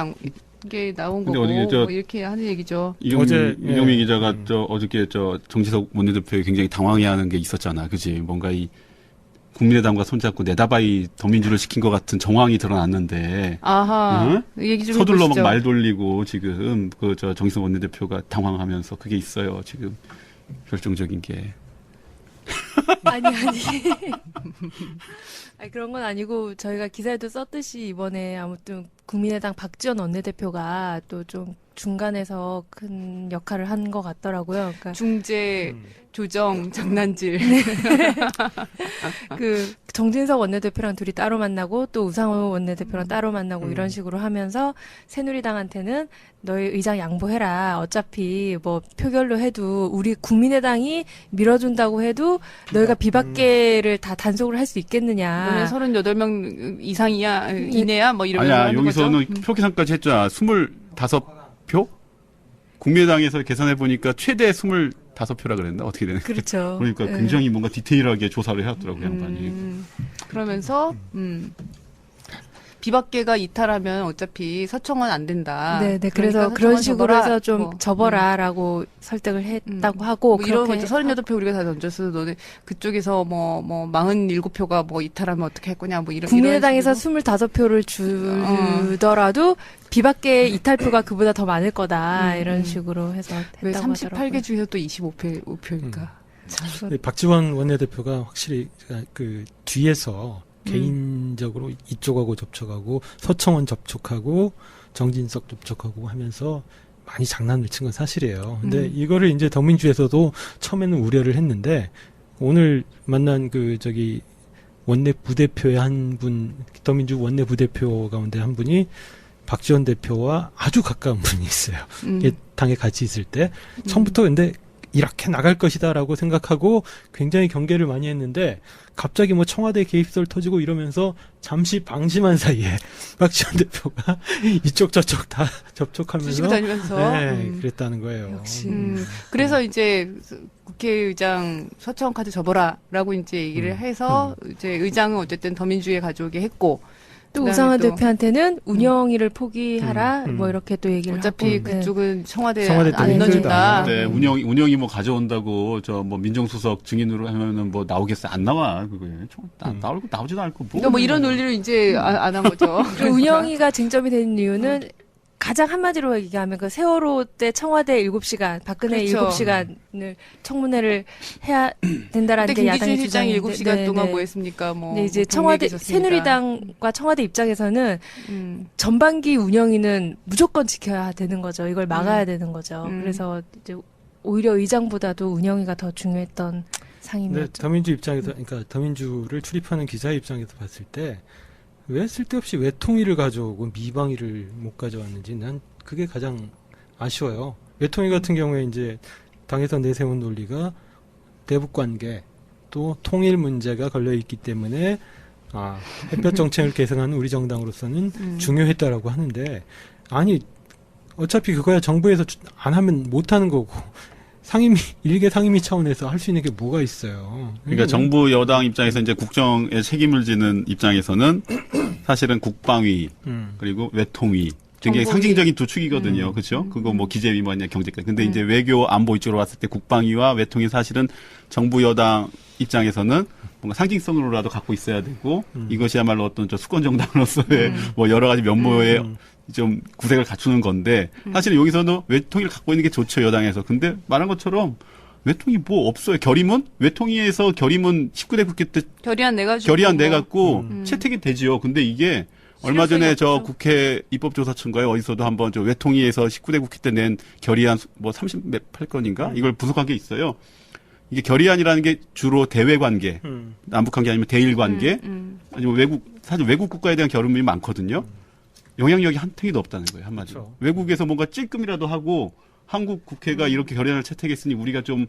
이게 나온 거고 뭐 이렇게 하는 얘기죠. 이경민 기자가 어저께 정지석 원내대표에 굉장히 당황해하는 게 있었잖아, 그지? 뭔가 이 국민의당과 손잡고 내다바이 더민주를 시킨 것 같은 정황이 드러났는데. 아하. 응? 얘기 좀 서둘러 해보시죠. 막 말 돌리고 지금 정지석 원내대표가 당황하면서 그게 있어요, 지금 결정적인 게. 아니. 아니, 그런 건 아니고 저희가 기사에도 썼듯이 이번에 아무튼 국민의당 박지원 원내대표가 또 좀 중간에서 큰 역할을 한 것 같더라고요. 그러니까 중재, 조정, 장난질. 정진석 원내대표랑 둘이 따로 만나고 또 우상호 원내대표랑 따로 만나고 이런 식으로 하면서 새누리당한테는 너희 의장 양보해라. 어차피 뭐 표결로 해도 우리 국민의당이 밀어준다고 해도 너희가 비박계를 다 단속을 할 수 있겠느냐. 너네 38명 이내야 뭐 이러면서 아니야, 하는 여기서는 거죠. 표 계산까지 했잖아. 25표? 국민의당에서 계산해 보니까 최대 25표라 그랬나? 어떻게 되는 거야? 그렇죠. 그러니까 네. 굉장히 뭔가 디테일하게 조사를 해왔더라고요, 양반이. 그러면서 비박계가 이탈하면 어차피 서청원 안 된다. 네. 그러니까 그래서 그런 식으로 접어라. 해서 좀 뭐. 접어라라고 설득을 했다고 하고 뭐 이런 거 그렇게 있죠. 38표 우리가 다 던졌어. 너네 그쪽에서 뭐 47표가 뭐 이탈하면 어떻게 할 거냐 뭐 이런. 국민의당에서 이런 25표를 주더라도 비박계 이탈표가 그보다 더 많을 거다 이런 식으로 해서 왜 했다고 38개 하더라고요. 중에서 또 25표니까. 박지원 원내대표가 확실히 그 뒤에서 개인적으로 이쪽하고 접촉하고 서청원 접촉하고 정진석 접촉하고 하면서 많이 장난을 친 건 사실이에요. 근데 이거를 이제 더민주에서도 처음에는 우려를 했는데 오늘 만난 원내 부대표의 한 분, 더민주 원내 부대표 가운데 한 분이 박지원 대표와 아주 가까운 분이 있어요. 당에 같이 있을 때 처음부터 근데 이렇게 나갈 것이다라고 생각하고 굉장히 경계를 많이 했는데 갑자기 뭐 청와대 개입설 터지고 이러면서 잠시 방심한 사이에 박지원 대표가 이쪽 저쪽 다 접촉하면서 주시고 다니면서. 그랬다는 거예요. 역시. 그래서 이제 국회의장 서청원 카드 접어라라고 이제 얘기를 해서 이제 의장은 어쨌든 더민주에 가져오게 했고 또 그다음에 우상호 또 대표한테는 운영위를 포기하라 뭐 이렇게 또 얘기를 어차피 하고. 그쪽은 청와대 청와대 안 때문에 넣어준다. 힘들다. 네, 운영이 뭐 가져온다고 뭐 민정수석 증인으로 하면은 뭐 나오겠어요? 안 나와, 그거. 나오지도 않고 뭐. 그러니까 뭐 이런 논리를 이제 안 한 거죠. 그리고 운영위가 쟁점이 되는 이유는 가장 한마디로 얘기하면 그 세월호 때 청와대 7시간, 박근혜 그렇죠. 7시간을 청문회를 해야 된다라는 그때 게 야당의 김기춘 실장이 주장인데. 7시간 동안 뭐 했습니까? 뭐. 근데 이제 뭐 청와대 동맹에 계셨으니까. 새누리당과 청와대 입장에서는 전반기 운영위는 무조건 지켜야 되는 거죠. 이걸 막아야 되는 거죠. 그래서 이제 오히려 의장보다도 운영위가 더 중요했던 근데 상임이었죠. 더민주 입장에서, 그러니까 더민주를 출입하는 기자 입장에서 봤을 때 왜 쓸데없이 외통위를 가져오고 미방위를 못 가져왔는지 난 그게 가장 아쉬워요. 외통위 같은 경우에 이제 당에서 내세운 논리가 대북 관계, 또 통일 문제가 걸려 있기 때문에 햇볕 정책을 계승하는 우리 정당으로서는 중요했다라고 하는데 아니 어차피 그거야 정부에서 안 하면 못 하는 거고 일개 상임위 차원에서 할 수 있는 게 뭐가 있어요. 그러니까 정부 여당 입장에서 이제 국정에 책임을 지는 입장에서는 사실은 국방위 그리고 외통위 굉장히 정보위. 상징적인 두 축이거든요. 그렇죠? 그거 뭐 기재위 뭐냐 경제까지. 근데 이제 외교 안보 이쪽으로 왔을 때 국방위와 외통위 사실은 정부 여당 입장에서는 뭔가 상징성으로라도 갖고 있어야 되고 이것이야말로 어떤 저 수권 정당으로서의 뭐 여러 가지 면모의 좀 구색을 갖추는 건데 사실은 여기서도 외통위를 갖고 있는 게 좋죠 여당에서. 근데 말한 것처럼 외통위 뭐 없어요. 결의문? 외통위에서 결의문 19대 국회 때 결의안 내가지고. 결의안 내갖고 채택이 되지요. 근데 이게 얼마 전에 저 없죠. 국회 입법조사처인가요? 어디서도 한번 저 외통위에서 19대 국회 때 낸 결의안 뭐 38건인가? 이걸 분석한 게 있어요. 이게 결의안이라는 게 주로 대외 관계, 남북 관계 아니면 대일 관계, 아니면 사실 외국 국가에 대한 결의문이 많거든요. 영향력이 한 탱이도 없다는 거예요, 한마디로. 그렇죠. 외국에서 뭔가 찔끔이라도 하고 한국 국회가 이렇게 결의안을 채택했으니 우리가 좀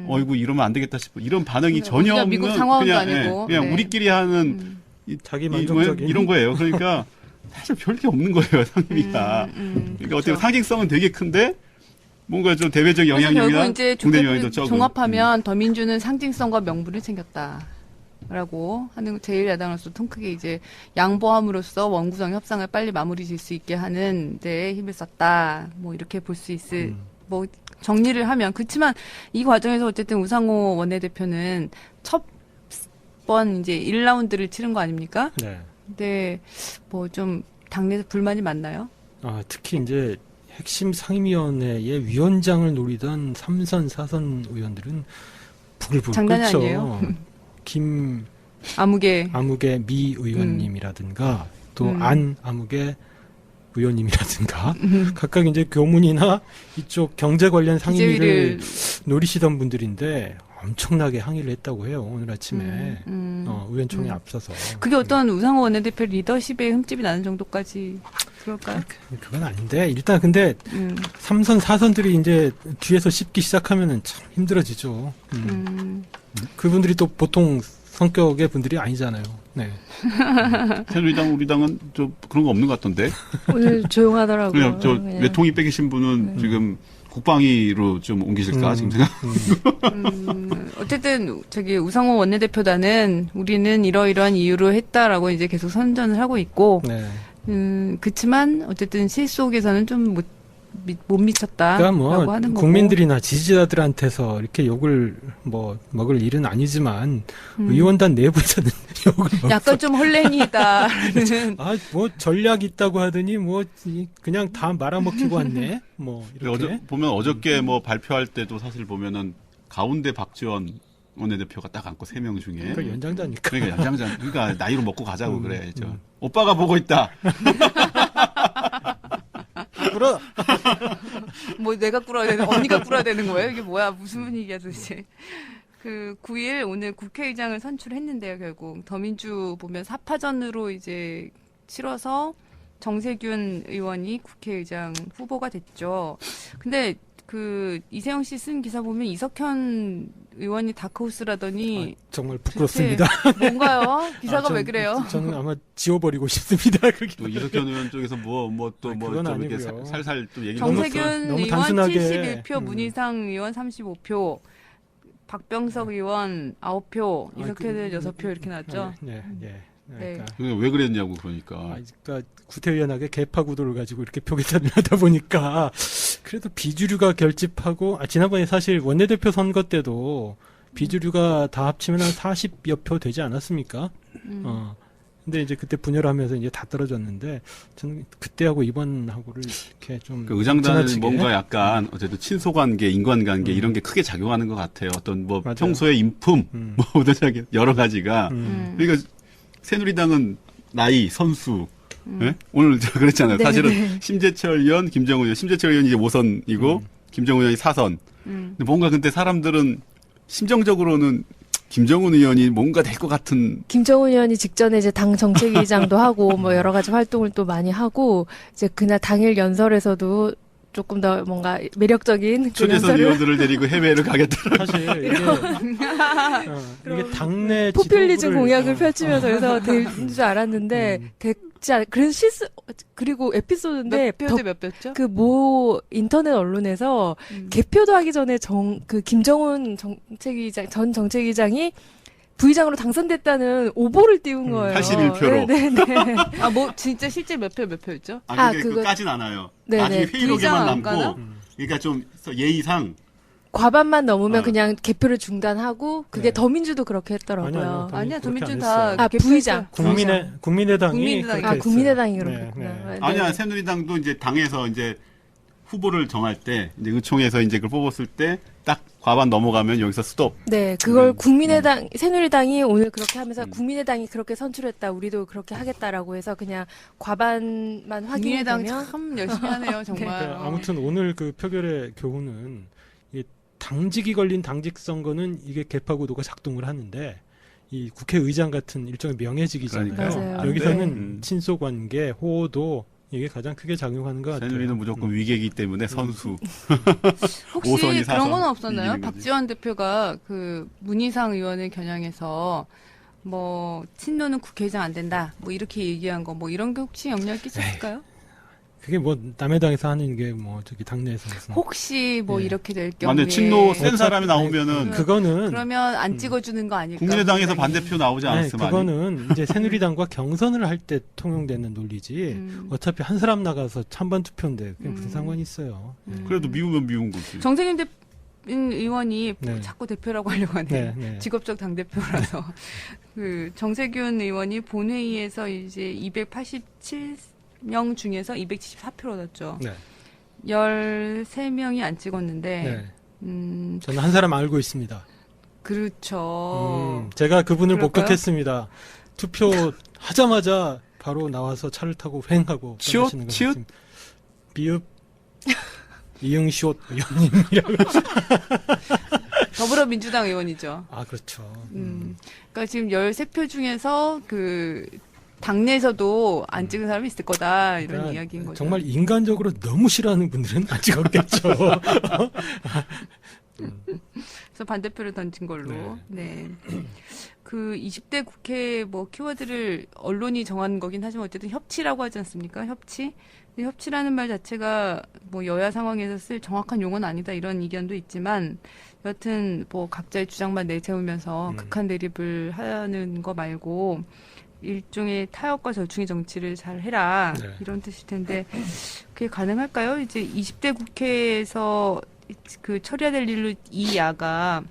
어이구 이러면 안 되겠다 싶어. 이런 반응이 전혀 우리가 없는 미국 상황도 그냥 아니고. 그냥 네. 우리끼리 하는 자기 만족적인 이런 거예요. 그러니까 사실 별게 없는 거예요, 상임위가. 그러니까 어떻게 상징성은 되게 큰데 뭔가 좀 대외적 그래서 영향력이나 결국 이제 국내 영향도 적은. 종합하면 더민주는 상징성과 명분을 챙겼다라고 하는 제1야당으로서 통 크게 이제 양보함으로써 원구성 협상을 빨리 마무리 질 수 있게 하는 데 힘을 썼다. 뭐 이렇게 볼 수 있을 뭐 정리를 하면 그렇지만 이 과정에서 어쨌든 우상호 원내대표는 첫 번 이제 1라운드를 치른 거 아닙니까? 네. 근데 뭐 좀 당내에서 불만이 많나요? 특히 이제 핵심 상임위원회의 위원장을 노리던 3선, 4선 의원들은 부글부글 장난이 끓죠. 아니에요. 아무개 아무개 미 의원님이라든가 또 아무개 의원님이라든가 각각 이제 교문이나 이쪽 경제 관련 상임위를 노리시던 분들인데 엄청나게 항의를 했다고 해요. 오늘 아침에 의원총회 앞서서. 그게 어떤 우상호 원내대표 리더십에 흠집이 나는 정도까지 그럴까요? 그건 아닌데 일단 근데 3선 4선들이 이제 뒤에서 씹기 시작하면은 참 힘들어지죠. 그분들이 또 보통 성격의 분들이 아니잖아요. 네. 새누리당 우리 당은 좀 그런 거 없는 것 같던데. 오늘 조용하더라고요. 그냥 저 그냥. 외통위 빼기신 분은 지금 국방위로 좀 옮기실까 지금 생각. 어쨌든 저기 우상호 원내대표단은 우리는 이러이러한 이유로 했다라고 이제 계속 선전을 하고 있고, 네. 그렇지만 어쨌든 실속에서는 좀 못 미쳤다라고 그러니까 뭐 하는 거고. 국민들이나 지지자들한테서 이렇게 욕을 뭐 먹을 일은 아니지만 의원단 내부에서는 욕을 먹. 약간 좀 헐랭이다라는. 뭐 전략 있다고 하더니 뭐 그냥 다 말아먹히고 왔네. 뭐 이렇게. 보면 어저께 뭐 발표할 때도 사실 보면은 가운데 박지원 원내대표가 딱 앉고 3명 중에. 그 연장자니까. 그러니까 연장자. 그러니까 나이로 먹고 가자고 그래야죠. 오빠가 보고 있다. 그럼 뭐 내가 꿇어야 되는, 언니가 꿇어야 되는 거예요? 이게 뭐야? 무슨 분위기야 도대체? 그 9일 오늘 국회의장을 선출했는데요, 결국 더민주 보면 4파전으로 이제 치러서 정세균 의원이 국회의장 후보가 됐죠. 근데 그 이세영 씨 쓴 기사 보면 이석현 의원이 다크호스라더니 정말 부끄럽습니다. 뭔가요? 기사가 왜 그래요? 저는 아마 지워버리고 싶습니다. 그 또 이석현 의원 쪽에서 그건 좀 이렇게 아니고요. 살살 또 얘기 정세균 너무 의원 단순하게, 71표, 문희상 의원 35표, 박병석 의원 9표, 이석현 의원 6표 이렇게 나왔죠. 네. 네. 왜 그랬냐고 그러니까. 그러니까 구태의연하게 개파 구도를 가지고 이렇게 표 계산을 하다 보니까 그래도 비주류가 결집하고 지난번에 사실 원내대표 선거 때도 비주류가 다 합치면 한 40여 표 되지 않았습니까? 근데 이제 그때 분열하면서 이제 다 떨어졌는데 저는 그때하고 이번하고를 이렇게 좀 그 의장단은 지나치게. 뭔가 약간 어쨌든 친소관계, 인간관계 이런 게 크게 작용하는 것 같아요. 어떤 뭐 맞아요. 평소의 인품, 뭐 어떤 여러 가지가. 그러니까 새누리당은 나이, 선수. 예? 오늘 제가 그랬잖아요. 네, 사실은 네. 심재철 의원, 김정은 의원, 심재철 의원이 이제 5선이고 김정은 의원이 4선. 근데 뭔가 근데 사람들은 심정적으로는 김정은 의원이 뭔가 될 것 같은. 김정은 의원이 직전에 이제 당 정책위의장도 하고 뭐 여러 가지 활동을 또 많이 하고 이제 그날 당일 연설에서도 조금 더 뭔가 매력적인 그 초대선 연설을 의원들을 데리고 해외를 가겠더라고요. 사실 이게 당내 포퓰리즘 지도부를- 공약을 펼치면서 해서 될 줄 알았는데 됐지 않. 그래서 실수 그리고 에피소드인데 몇 표죠, 몇 표죠? 그 모 인터넷 언론에서 개표도 하기 전에 그 김정은 전 정책위장이 부의장으로 당선됐다는 오보를 띄운 거예요. 81표로. 네네. 아, 뭐, 진짜 실제 몇 표였죠? 아, 그게 그거- 그까진 않아요. 네네. 나중에 회의록에만 부의장 안 남고, 가나? 그러니까 좀 예의상 과반만 넘으면 어. 그냥 개표를 중단하고 그게 네. 더민주도 그렇게 했더라고요. 아니요. 아니야, 그렇게 더민주는 안 다. 했어요. 아, 부의장. 국민의당이 국민의당이. 그렇게 아, 했어요. 국민의당이 네, 그렇구나. 네. 네. 아니야, 새누리당도 이제 당에서 이제 후보를 정할 때, 이제 의총에서 이제 그걸 뽑았을 때, 딱 과반 넘어가면 여기서 스톱. 네, 그걸 국민의당, 새누리당이 오늘 그렇게 하면서 국민의당이 그렇게 선출했다, 우리도 그렇게 하겠다라고 해서 그냥 과반만 확인이 국민의당 되면 참 열심히 하네요, 정말. 그러니까 아무튼 오늘 그 표결의 교훈은 이 당직이 걸린 당직 선거는 이게 개파 구도가 작동을 하는데 이 국회의장 같은 일종의 명예직이잖아요. 그러니까요. 맞아요. 여기서는 네. 친소 관계, 호도 이게 가장 크게 작용하는 것 같아요. 새누리는 무조건 위계이기 때문에 선수. 혹시 오선이 사선 그런 건 없었나요? 이기는 거지. 박지원 대표가 그 문희상 의원을 겨냥해서 뭐 친노는 국회의장 안 된다. 뭐 이렇게 얘기한 거 뭐 이런 게 혹시 영향을 끼쳤을까요? 그게 뭐 남의 당에서 하는 게 뭐 저기 당내에서 무슨 혹시 뭐 네. 이렇게 될 경우에 만약 친노 센 사람이 나오면은 그거는 그러면 안 찍어주는 거 아닐까? 국민의당에서 굉장히. 반대표 나오지 아니, 않았으면 그거는 이제 새누리당과 경선을 할 때 통용되는 논리지. 어차피 한 사람 나가서 찬반 투표인데 그게 무슨 상관이 있어요. 그래도 미우면 미운 거지. 정세균 의원이 네. 자꾸 대표라고 하려고 하네. 네, 네. 직업적 당 대표라서 그 정세균 의원이 본회의에서 이제 287명 중에서 274표를 얻었죠. 네. 13명이 안 찍었는데 네. 음, 저는 한 사람 알고 있습니다. 그렇죠. 제가 그분을 그럴까요? 목격했습니다. 투표하자마자 바로 나와서 차를 타고 횡하고 치읓? 떠나시는 거 치읓? 같습니다. 비읍 이응시옷 의원님이라고. 더불어민주당 의원이죠. 아 그렇죠. 그러니까 지금 13표 중에서 그 당내에서도 안 찍은 사람이 있을 거다 이런 그러니까 이야기인 거죠. 정말 인간적으로 너무 싫어하는 분들은 안 찍었겠죠. 그래서 반대표를 던진 걸로. 네. 그 20대 국회 뭐 키워드를 언론이 정한 거긴 하지만 어쨌든 협치라고 하지 않습니까? 협치. 근데 협치라는 말 자체가 뭐 여야 상황에서 쓸 정확한 용어는 아니다 이런 의견도 있지만 여튼 뭐 각자의 주장만 내세우면서 극한 대립을 하는 거 말고 일종의 타협과 절충의 정치를 잘 해라 네. 이런 뜻일 텐데 그게 가능할까요? 이제 20대 국회에서 그 처리해야 될 일로 이 야가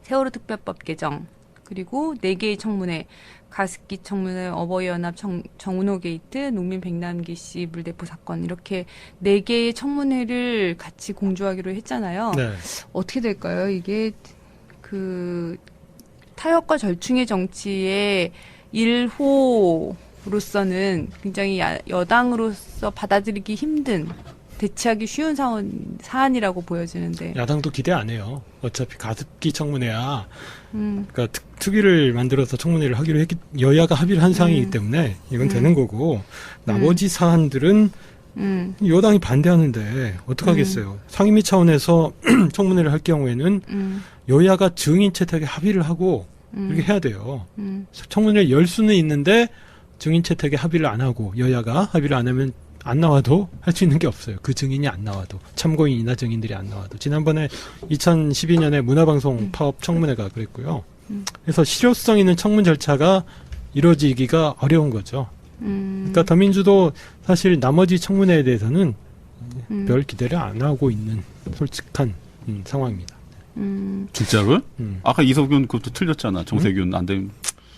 세월호 특별법 개정 그리고 4개의 청문회 가습기 청문회, 어버이연합 정운호 게이트, 농민 백남기 씨 물대포 사건 이렇게 4개의 청문회를 같이 공조하기로 했잖아요. 네. 어떻게 될까요? 이게 그 타협과 절충의 정치의 1호로서는 굉장히 여당으로서 받아들이기 힘든 대치하기 쉬운 사안이라고 보여지는데. 야당도 기대 안 해요. 어차피 가습기 청문회야. 그러니까 특위를 만들어서 청문회를 하기로 했기, 여야가 합의를 한 사항이기 때문에 이건 되는 거고 나머지 사안들은 여당이 반대하는데 어떡하겠어요. 상임위 차원에서 청문회를 할 경우에는 여야가 증인 채택에 합의를 하고 이렇게 해야 돼요. 청문회를 열 수는 있는데 증인 채택에 합의를 안 하고 여야가 합의를 안 하면 안 나와도 할 수 있는 게 없어요. 그 증인이 안 나와도. 참고인이나 증인들이 안 나와도. 지난번에 2012년에 문화방송 파업 청문회가 그랬고요. 그래서 실효성 있는 청문 절차가 이루어지기가 어려운 거죠. 그러니까 더민주도 사실 나머지 청문회에 대해서는 별 기대를 안 하고 있는 솔직한 상황입니다. 진짜로요? 음. 아까 이석균 그것도 틀렸잖아. 정세균 안 되면.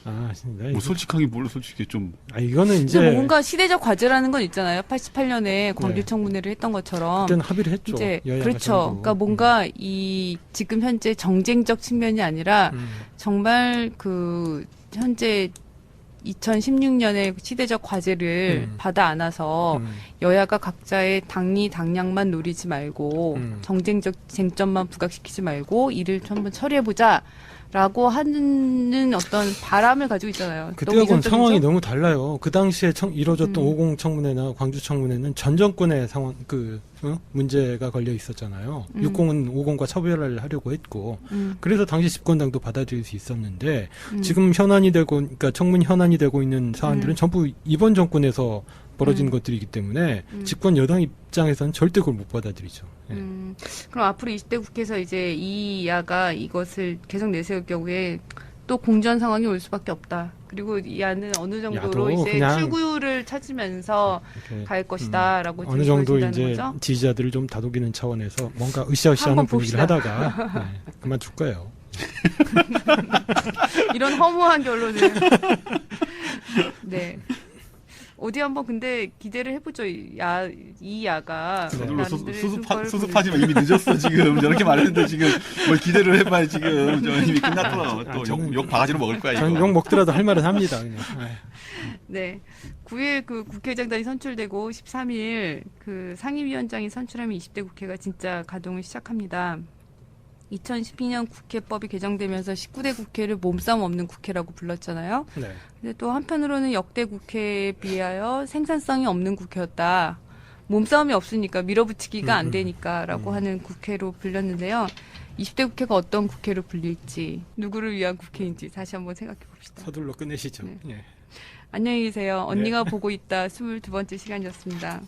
아, 네. 뭐 솔직하게 뭘로 솔직히 좀. 이거는 이제 근데 뭔가 시대적 과제라는 건 있잖아요. 88년에 광주청문회를 했던 것처럼. 그때는 합의를 했죠. 이제 여야가 그렇죠. 전부. 그러니까 뭔가 이 지금 현재 정쟁적 측면이 아니라 정말 그 현재 2016년에 시대적 과제를 받아 안아서 여야가 각자의 당리 당량만 노리지 말고 정쟁적 쟁점만 부각시키지 말고 이를 한번 처리해보자 라고 하는 어떤 바람을 가지고 있잖아요. 그때하고는 너무 상황이 이성적이죠? 너무 달라요. 그 당시에 이루어졌던 50 청문회나 광주 청문회는 전 정권의 상황, 문제가 걸려 있었잖아요. 60은 50과 차별을 하려고 했고, 그래서 당시 집권당도 받아들일 수 있었는데, 지금 현안이 되고, 그러니까 청문 현안이 되고 있는 사안들은 전부 이번 정권에서 벌어진 것들이기 때문에 집권 여당 입장에서는 절대 그걸 못 받아들이죠. 예. 그럼 앞으로 20대 국회에서 이제 이 야가 이것을 계속 내세울 경우에 또 공전 상황이 올 수밖에 없다. 그리고 이 야는 어느 정도로 야도 이제 그냥 출구를 찾으면서 이렇게 갈 것이다라고 어느 정도 보여진다는 이제 거죠? 지지자들을 좀 다독이는 차원에서 뭔가 으쌰으쌰하는 한번 분위기를 하다가 그만둘 거예요. 이런 허무한 결론을. 네. 어디 한번 근데 기대를 해보죠. 이 야가. 서둘러 남들의 승부를 수습하지 마. 이미 늦었어, 지금. 저렇게 말했는데, 지금. 뭘 기대를 해봐야, 지금. 저 이미 끝났어. 또 저는- 욕 바가지로 먹을 거야, 저는 이거. 욕 먹더라도 할 말은 합니다. 그냥. 네. 9일 그 국회의장단이 선출되고 13일 그 상임위원장이 선출하면 20대 국회가 진짜 가동을 시작합니다. 2012년 국회법이 개정되면서 19대 국회를 몸싸움 없는 국회라고 불렀잖아요. 네. 근데 또 한편으로는 역대 국회에 비하여 생산성이 없는 국회였다. 몸싸움이 없으니까 밀어붙이기가 안 되니까라고 하는 국회로 불렸는데요. 20대 국회가 어떤 국회로 불릴지, 누구를 위한 국회인지 다시 한번 생각해 봅시다. 서둘러 끝내시죠. 네. 예. 안녕히 계세요. 언니가 보고 있다 22번째 시간이었습니다.